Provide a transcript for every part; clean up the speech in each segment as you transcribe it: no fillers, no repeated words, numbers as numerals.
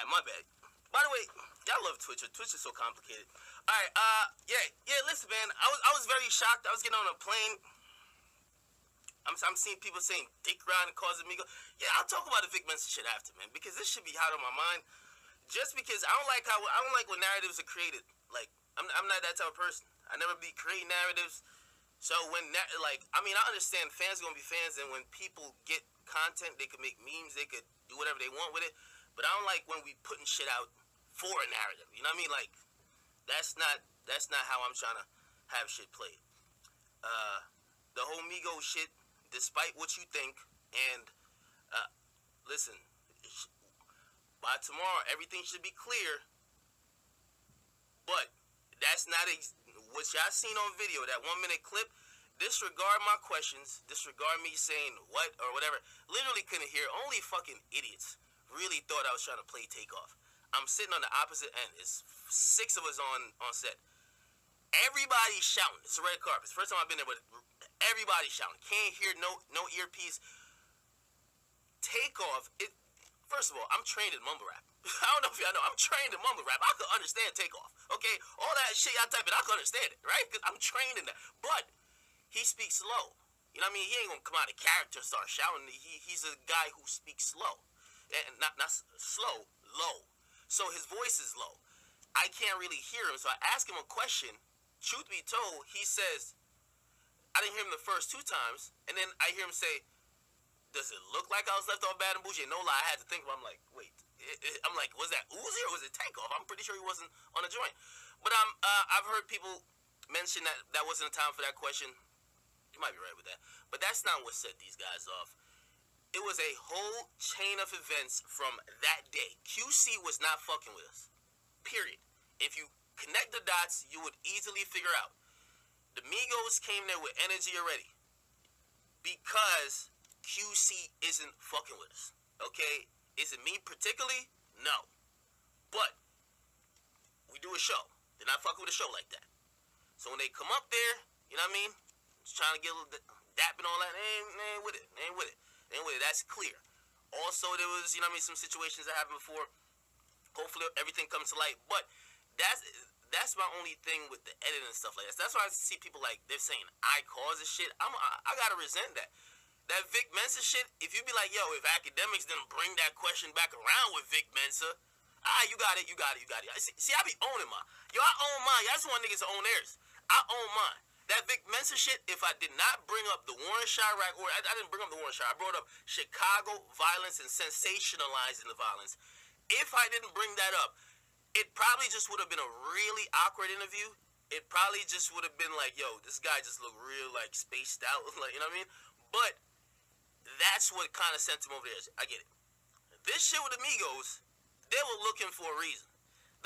Alright, my bad. By the way, y'all love Twitch. Twitch is so complicated. Alright, yeah, listen, man. I was very shocked. I was getting on a plane. I'm seeing people saying dick round and causing Migos. Yeah, I'll talk about the Vic Mensa shit after, man, because this should be hot on my mind. Just because I don't like when narratives are created. Like, I'm not that type of person. I never be creating narratives. So when I understand fans are gonna be fans, and when people get content, they can make memes, they could do whatever they want with it. But I don't like when we putting shit out for a narrative. You know what I mean? Like, that's not how I'm trying to have shit played. The whole Migos shit, despite what you think, and listen, by tomorrow everything should be clear. But that's not what y'all seen on video. That 1 minute clip. Disregard my questions. Disregard me saying what or whatever. Literally couldn't hear. Only fucking idiots really thought I was trying to play Takeoff. I'm sitting on the opposite end. It's 6 of us on set. Everybody's shouting. It's a red carpet. It's the first time I've been there, but everybody's shouting. Can't hear, no earpiece. Takeoff. First of all, I'm trained in mumble rap. I don't know if y'all know. I'm trained in mumble rap. I could understand Takeoff. Okay, all that shit y'all typing, I could understand it, right? Because I'm trained in that. But he speaks slow. You know what I mean? He ain't gonna come out of character and start shouting. He's a guy who speaks slow. And not slow, low. So his voice is low. I can't really hear him. So I ask him a question. Truth be told, he says, I didn't hear him the first 2 times. And then I hear him say, does it look like I was left off Bad and Bougie? No lie, I had to think about it. I'm like, wait. I'm like, was that Uzi or was it Takeoff? I'm pretty sure he wasn't on a joint. But I've heard people mention that wasn't a time for that question. You might be right with that. But that's not what set these guys off. It was a whole chain of events from that day. QC was not fucking with us. Period. If you connect the dots, you would easily figure out. The Migos came there with energy already. Because QC isn't fucking with us. Okay? Is it me particularly? No. But we do a show. They're not fucking with a show like that. So when they come up there, you know what I mean? Just trying to get a little dap and all that. They ain't with it. They ain't with it. They ain't with it. That's clear. Also, there was, you know what I mean, some situations that happened before. Hopefully everything comes to light. But that's my only thing with the editing and stuff like that. That's why I see people like, they're saying I caused this shit. I gotta resent that. That Vic Mensa shit, if you be like, yo, if Akademiks didn't bring that question back around with Vic Mensa, you got it. See, I be owning mine. Yo, I own mine. Y'all just want niggas to own theirs. I own mine. That Vic Mensa shit, if I did not bring up the Warren Chirac, or I didn't bring up the Warren Chirac, I brought up Chicago violence and sensationalizing the violence. If I didn't bring that up, it probably just would have been a really awkward interview. It probably just would have been like, yo, this guy just looked real, like, spaced out. Like, you know what I mean? But that's what kind of sent him over there. I get it. This shit with the Migos, they were looking for a reason.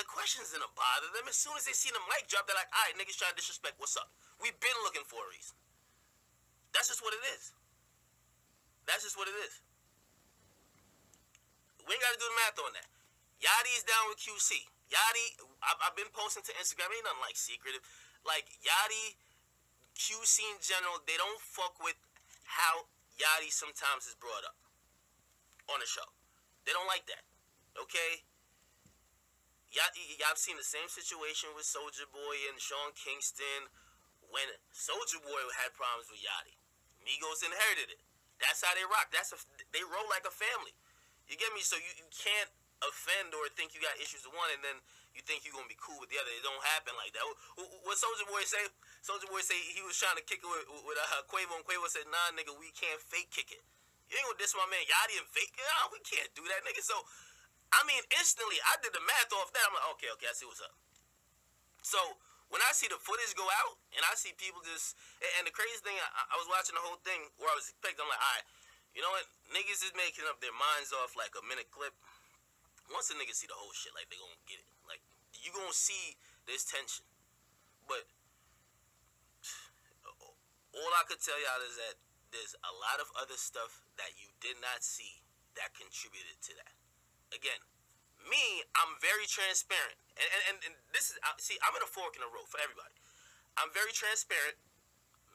The questions didn't bother them. As soon as they see the mic drop, they're like, all right, niggas trying to disrespect. What's up? We've been looking for a reason. That's just what it is. That's just what it is. We ain't got to do the math on that. Yachty's down with QC. Yachty, I've been posting to Instagram. Ain't nothing like secretive. Like, Yachty, QC in general, they don't fuck with how Yachty sometimes is brought up on the show. They don't like that. Okay? Y'all seen the same situation with Soulja Boy and Sean Kingston when Soulja Boy had problems with Yachty. Migos inherited it. That's how they rock. They roll like a family. You get me? So you can't offend or think you got issues with one and then you think you're going to be cool with the other. It don't happen like that. What Soulja Boy say? Soulja Boy say he was trying to kick it with Quavo, and Quavo said, nah, nigga, we can't fake kick it. You ain't going to diss my man Yachty and fake it? Nah, we can't do that, nigga. So, I mean, instantly, I did the math off that. I'm like, okay, I see what's up. So, when I see the footage go out, and I see people just, and the crazy thing, I was watching the whole thing where I was expecting, I'm like, all right, you know what? Niggas is making up their minds off like a minute clip. Once the niggas see the whole shit, like, they gonna get it. Like, you gonna see this tension. But all I could tell y'all is that there's a lot of other stuff that you did not see that contributed to that. Again, me, I'm very transparent. And this is, see, I'm in a fork in the road for everybody. I'm very transparent.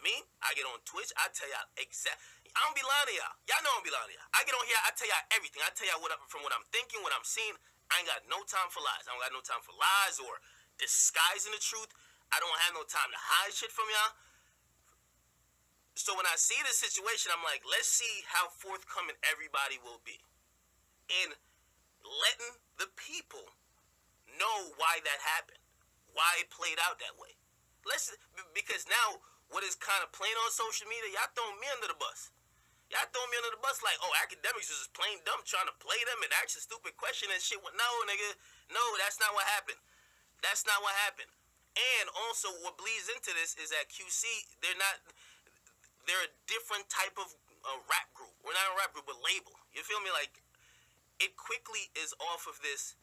Me, I get on Twitch, I tell y'all I don't be lying to y'all. Y'all know I don't be lying to y'all. I get on here, I tell y'all everything. I tell y'all from what I'm thinking, what I'm seeing. I ain't got no time for lies. I don't got no time for lies or disguising the truth. I don't have no time to hide shit from y'all. So when I see this situation, I'm like, let's see how forthcoming everybody will be in letting the people know why that happened, why it played out that way. Because now what is kind of plain on social media, y'all throwing me under the bus. Y'all throwing me under the bus like, oh, Akademiks was just plain dumb trying to play them and ask a stupid question and shit. No, nigga. No, that's not what happened. That's not what happened. And also what bleeds into this is that QC, they're a different type of rap group. We're not a rap group, but label. You feel me? Like, it quickly is off of this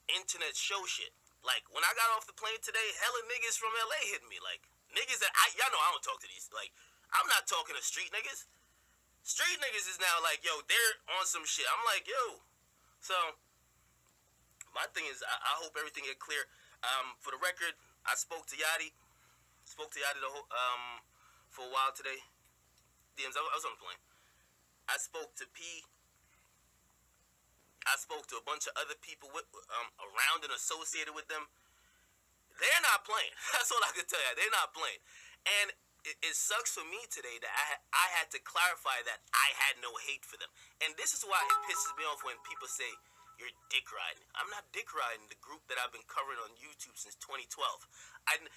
internet show shit. Like, when I got off the plane today, hella niggas from LA hit me. Like, niggas that y'all know I don't talk to these. Like, I'm not talking to street niggas. Street niggas is now like, yo, they're on some shit. I'm like, yo. So, my thing is, I hope everything get clear. For the record, I spoke to Yachty. The whole, for a while today. DMs, I was on the plane. I spoke to P. I spoke to a bunch of other people around and associated with them. They're not playing. That's all I can tell you. They're not playing. And it sucks for me today that I had to clarify that I had no hate for them. And this is why it pisses me off when people say, you're dick riding. I'm not dick riding the group that I've been covering on YouTube since 2012.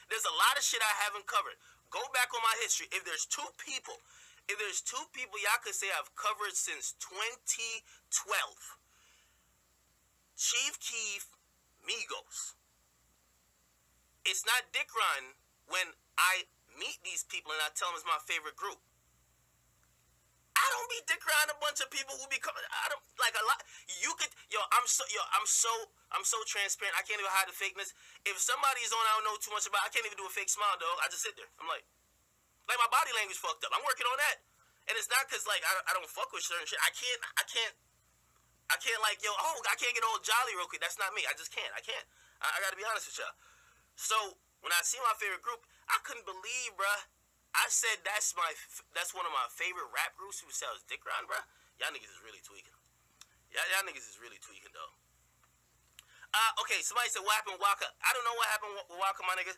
There's a lot of shit I haven't covered. Go back on my history. If there's two people y'all could say I've covered since 2012, Chief Keef, Migos. It's not dick riding when I meet these people and I tell them it's my favorite group. I don't be dick riding a bunch of people who be coming. I don't like a lot. You could, I'm so transparent. I can't even hide the fakeness. If somebody's on, I don't know too much about. I can't even do a fake smile, dog. I just sit there. I'm like my body language fucked up. I'm working on that, and it's not because like I don't fuck with certain shit. I can't like I can't get all jolly real quick. That's not me. I just can't. I can't. I gotta be honest with y'all. So when I see my favorite group, I couldn't believe, bruh. I said that's one of my favorite rap groups who sells dick riding, bruh. Y'all niggas is really tweaking. Y'all niggas is really tweaking, though. Okay, somebody said, what happened with Waka? I don't know what happened with Waka, my nigga.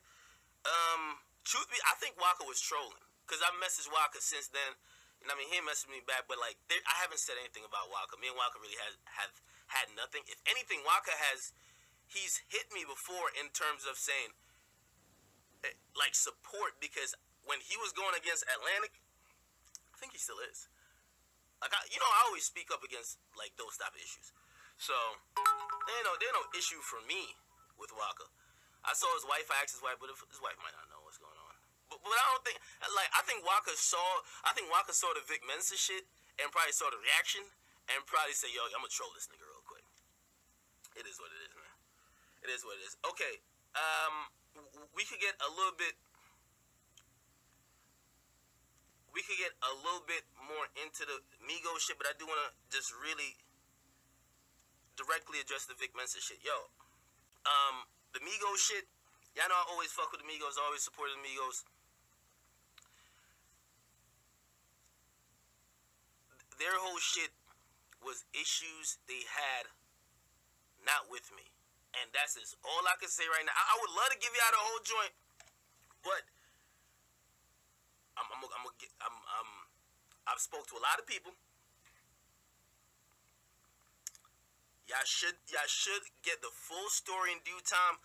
Truth be, I think Waka was trolling. Because I've messaged Waka since then. And I mean, he messaged me back, but like, I haven't said anything about Waka. Me and Waka really have had nothing. If anything, Waka he's hit me before in terms of saying, like, support, because when he was going against Atlantic, I think he still is. Like, I always speak up against, like, those type of issues. So, there's no issue for me with Waka. I saw his wife, I asked his wife, but his wife might not know what's going on. But I don't think, like, I think Waka saw the Vic Mensa shit and probably saw the reaction and probably said, yo, I'm gonna troll this nigga real quick. It is what it is, man. It is what it is. Okay, we could get a little bit more into the Migos shit, but I do want to just really directly address the Vic Mensa shit. Yo, the Migos shit, y'all know I always fuck with the Migos, I always supported the Migos. Their whole shit was issues they had not with me. And that's just all I can say right now. I would love to give y'all the whole joint, but I've spoke to a lot of people. Y'all should get the full story in due time.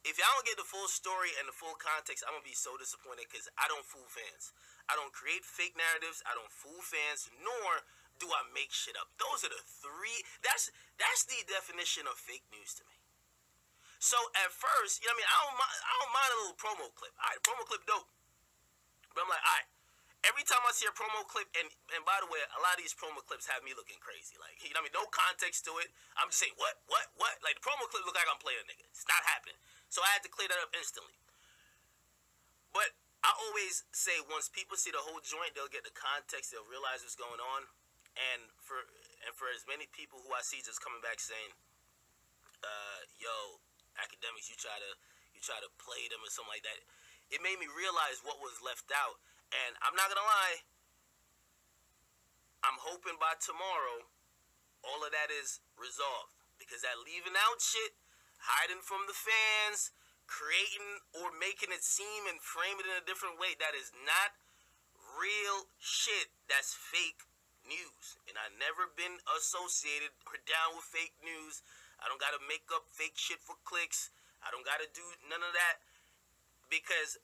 If y'all don't get the full story and the full context, I'm gonna be so disappointed because I don't fool fans. I don't create fake narratives. I don't fool fans, nor do I make shit up. Those are the three. That's the definition of fake news to me. So at first, you know what I mean, I don't mind a little promo clip. All right, promo clip dope. But I'm like, all right. Every time I see a promo clip, and by the way, a lot of these promo clips have me looking crazy. Like, you know what I mean? No context to it. I'm just saying, what? Like, the promo clip look like I'm playing a nigga. It's not happening. So I had to clear that up instantly. But I always say once people see the whole joint, they'll get the context, they'll realize what's going on. And for as many people who I see just coming back saying, yo, Akademiks, you try to play them or something like that, it made me realize what was left out. And I'm not gonna lie, I'm hoping by tomorrow all of that is resolved. Because that leaving out shit, hiding from the fans, creating or making it seem and frame it in a different way, that is not real shit. That's fake news. And I've never been associated or down with fake news. I don't gotta make up fake shit for clicks. I don't gotta do none of that. Because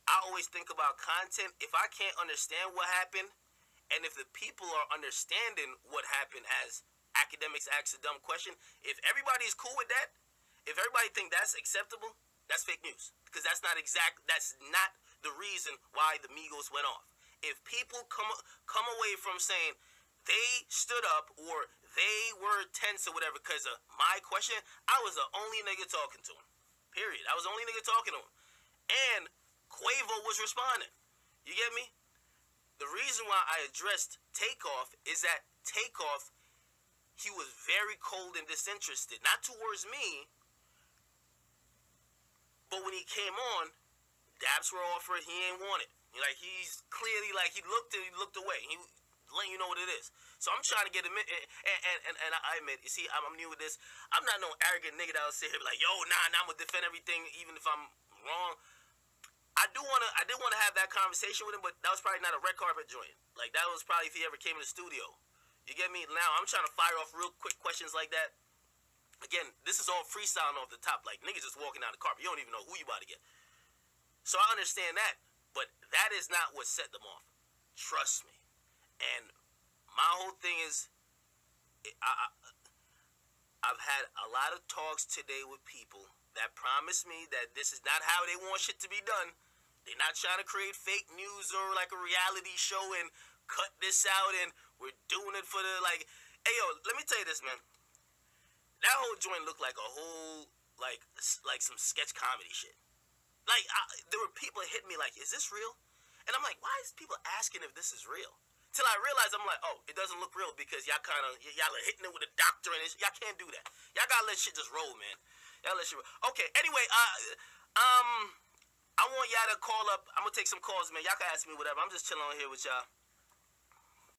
I always think about content. If I can't understand what happened, and if the people are understanding what happened, as Akademiks asks a dumb question, if everybody's cool with that, if everybody think that's acceptable, that's fake news. Because that's not the reason why the Migos went off. If people come away from saying they stood up or they were tense or whatever because of my question, I was the only nigga talking to him. Period. I was the only nigga talking to him. And Quavo was responding. You get me? The reason why I addressed Takeoff is that Takeoff, he was very cold and disinterested. Not towards me, but when he came on, daps were offered, he ain't want it. Like, he's clearly, like, he looked away. He letting you know what it is. So I'm trying to get him in, and I admit, you see, I'm new with this. I'm not no arrogant nigga that'll sit here and be like, yo, nah, I'm gonna defend everything, even if I'm wrong. I did wanna have that conversation with him, but that was probably not a red carpet joint. Like, that was probably if he ever came in the studio. You get me? Now I'm trying to fire off real quick questions like that. Again, this is all freestyling off the top. Like, niggas just walking down the carpet. You don't even know who you about to get. So I understand that, but that is not what set them off. Trust me. And my whole thing is, I've had a lot of talks today with people that promise me that this is not how they want shit to be done. They're not trying to create fake news or like a reality show and cut this out and we're doing it for the, like, hey, yo, let me tell you this, man. That whole joint looked like a whole, like some sketch comedy shit. Like, there were people that hit me like, is this real? And I'm like, why is people asking if this is real? Till I realized, I'm like, oh, it doesn't look real because y'all are hitting it with a doctor and y'all can't do that. Y'all gotta let shit just roll, man. Y'all let shit roll. Okay, anyway, I want y'all to call up. I'm gonna take some calls, man. Y'all can ask me whatever. I'm just chilling on here with y'all.